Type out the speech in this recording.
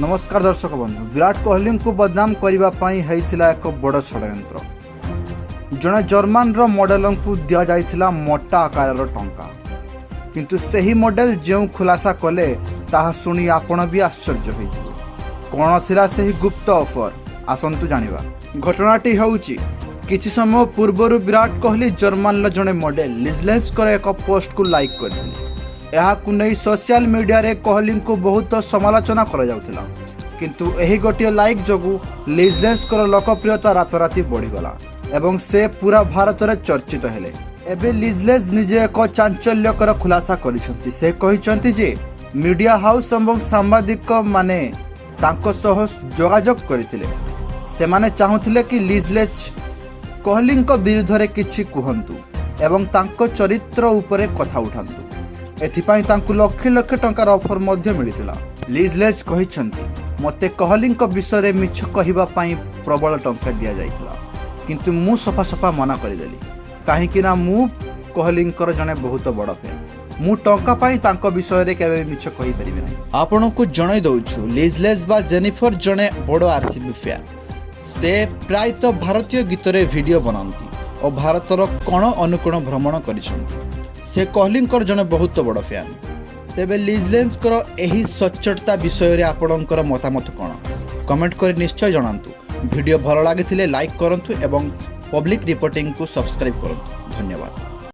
नमस्कार दर्शक बंधु। विराट कोहली को बदनाम करने एक बड़ षड्यंत्र। जड़े जर्मान मॉडल को दि जाइथिला मोटा आकार टंका, किंतु सही मॉडल जो खुलासा कले ताहा सुनी आपण भी आश्चर्य होइजिबे। कौन थिला सही गुप्त ऑफर, आसंतु जानिबा। घटनाटी होउची किछि समय पूर्व विराट कोहली जर्मान जड़े मॉडल लिजलेज एक पोस्ट को लाइक करथिले। यहाकु नहीं सोशल मीडिया रे कोहली को बहुत समालोचना करा जाउथिला, किंतु एही गोटिए लाइक जोगु लिजलेज लोकप्रियता राताराती बढ़ीगला एवं से पूरा भारत में चर्चित हेले। एबे लिजलेज निजे एक चांचल्यकर खुलासा करिसंती। से कहिसंती जे मीडिया हाउस एवं सांबादिक माने तांको सह जोगाजोग करथिले। सेमाने चाहुथिले कि लिजलेज कोहली विरुद्ध रे किछि कुहंतु एवं तांको चरित्र उपरे कथा उठांतु। एथिपाई तांकु लक्ष लक्ष टंकार ऑफर मध्य मिलिथिला। लिजलेज कहिसंती मते कोहली विषय रे मिछ कहिबा पई प्रबल टंका दिया जाइथिला, किंतु मु सफा सफा मना करिदेली। काहेकि ना मु कोहली जने बहुत बड़ फैन। मु टंका पई तांको विषय रे केबे मिछ कहि परिबे नै। आपन को जणाई दउछु लिजलेज बा जेनिफर जने बड़ आरसीबी फैन। से प्राय तो भारतीय गीत रे वीडियो बनांती और भारतर कोण अनुकोण भ्रमण करिसंती। से कोहली जने बहुत बड़ फैन। तेबे लिजलेज एही सच्चोटता विषय रे आपणकर मतामत कोन कमेंट कर निश्चय जणांतु। वीडियो भल लागिथिले लाइक करंतु एवं पब्लिक रिपोर्टिंग को सब्सक्राइब करंतु। धन्यवाद।